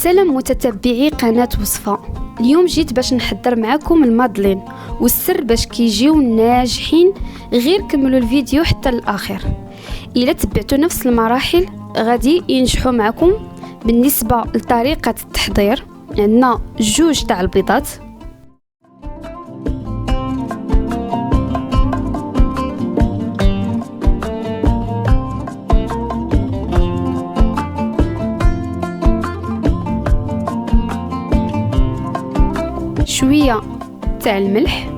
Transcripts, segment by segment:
سلام متتبعي قناة وصفة. اليوم جيت باش نحضر معكم المادلين، والسر باش كيجيو ناجحين غير كملوا الفيديو حتى للآخر. إلا تبعتوا نفس المراحل غادي ينجحوا معكم. بالنسبة لطريقة التحضير، عندنا 2 تاع البيضات، شوية تاع الملح،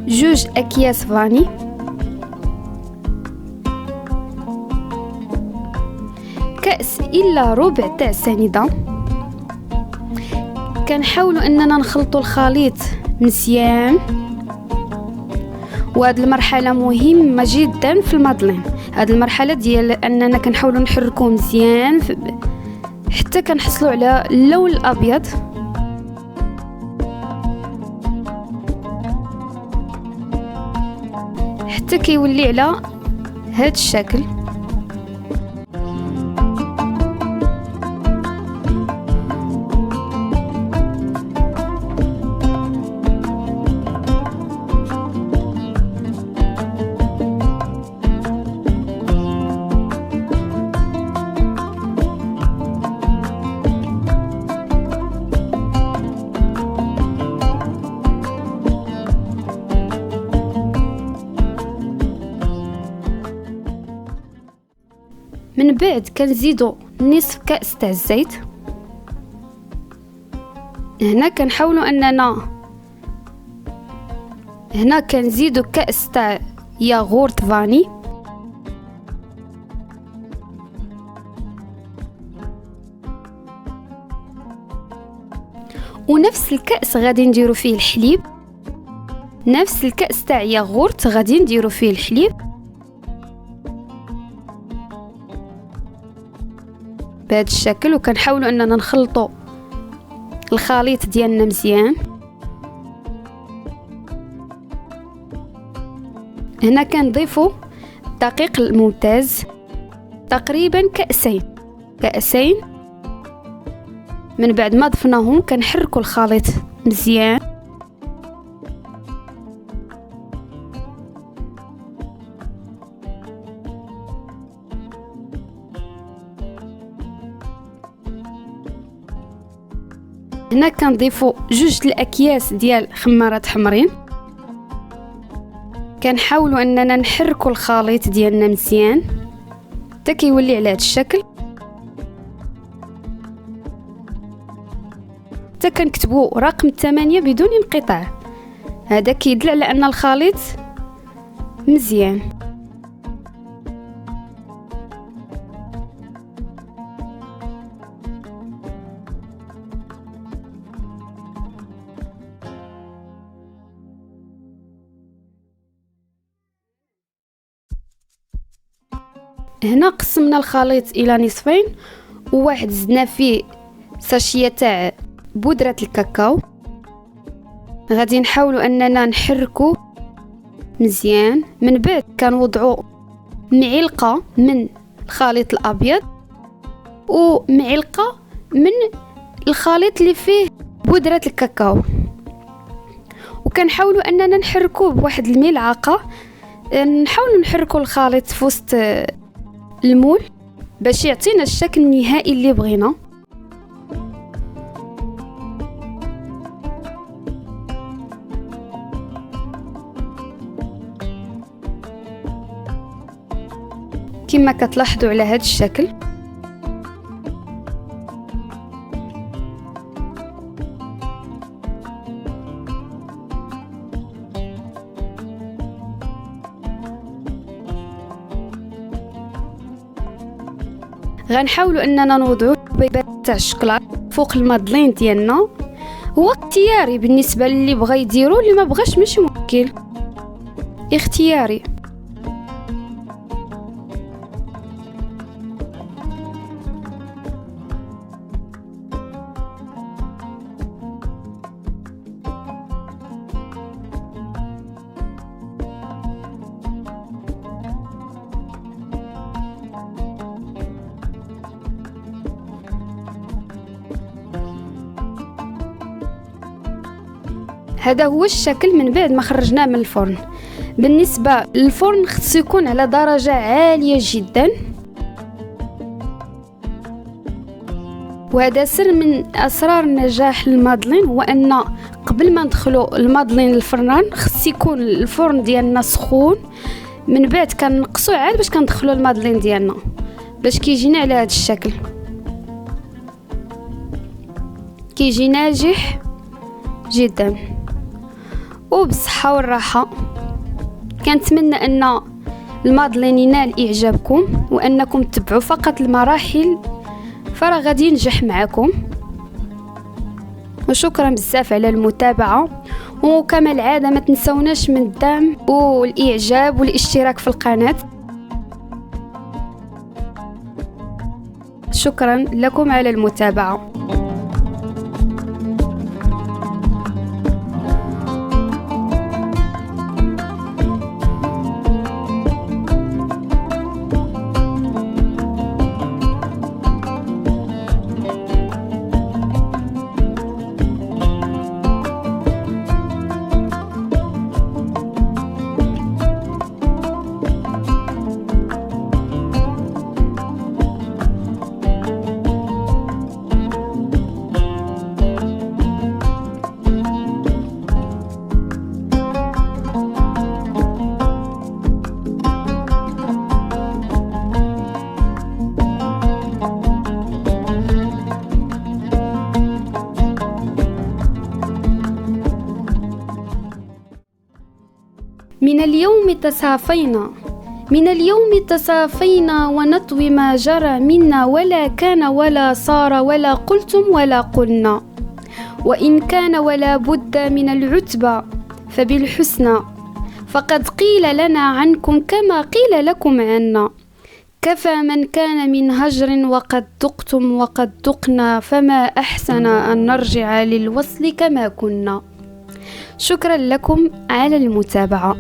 جوج أكياس فاني، كأس إلا ربع تاع سنيدة. كنحاولوا أننا نخلطوا الخليط مزيان، وهذه المرحلة مهمة جدا في المادلين. هذه المرحلة ديال أننا كنحاولوا نحركوه مزيان حتى كنحصلوا على اللون الأبيض. حتى كيولي على هذا الشكل. من بعد كنزيدو نصف كأس تاع الزيت. هنا كنحاولوا اننا كنزيدو كأس تاع ياغورت فاني، ونفس الكأس غادي نديرو فيه الحليب. نفس الكأس تاع ياغورت غادي نديرو فيه الحليب بهذا الشكل. وكنحاولوا اننا نخلطوا الخليط ديالنا مزيان. هنا كنضيفوا الدقيق الممتاز، تقريبا كأسين. من بعد ما ضفناهم كنحركوا الخليط مزيان. هنا كنضيفوا 2 الأكياس ديال خمارات حمرين. كنحاولوا اننا نحركوا الخليط ديالنا مزيان حتى كيولي على هذا الشكل. حتى كنكتبوا رقم 8 بدون انقطاع. هذا كيدل على ان الخليط مزيان. هنا قسمنا الخليط الى نصفين، وواحد زدنا فيه ساشيه تاع بودره الكاكاو. غادي نحاولوا اننا نحركو مزيان. من بعد كنوضعوا معلقه من الخليط الابيض ومعلقه من الخليط اللي فيه بودره الكاكاو، وكنحاولوا اننا نحركوه بواحد الملعقه. نحاولوا نحركوا الخليط في وسط المول باش يعطينا الشكل النهائي اللي بغينا. كما كتلاحظوا على هذا الشكل. غنحاولوا اننا نوضعوا حبيبات تاع الشكلاط فوق المادلين ديالنا. هو اختياري بالنسبه للي بغى يديرو، اللي ما بغاش ماشي مشكل، اختياري. هذا هو الشكل من بعد ما خرجناه من الفرن. بالنسبة للفرن خصو يكون على درجة عالية جدا، وهذا سر من أسرار نجاح المادلين، هو أن قبل ما ندخلو المادلين للفران خص يكون الفرن ديالنا سخون، من بعد كنقصو عاد باش كندخلو المادلين ديالنا باش كيجينا على هذا الشكل، كيجي ناجح جدا وبالصحة والراحة. كنتمنى أن المادلين ينال إعجابكم وأنكم تتبعوا فقط المراحل، فراه غادي ينجح معكم. وشكرا بزاف على المتابعة، وكما العادة ما تنسوناش من الدعم والإعجاب والاشتراك في القناة. شكرا لكم على المتابعة. من اليوم تصافينا ونطوي ما جرى منا، ولا كان ولا صار ولا قلتم ولا قلنا، وإن كان ولا بد من العتبى فبالحسنى، فقد قيل لنا عنكم كما قيل لكم عنا، كفى من كان من هجر وقد ذقتم وقد ذقنا، فما أحسن أن نرجع للوصل كما كنا. شكرا لكم على المتابعة.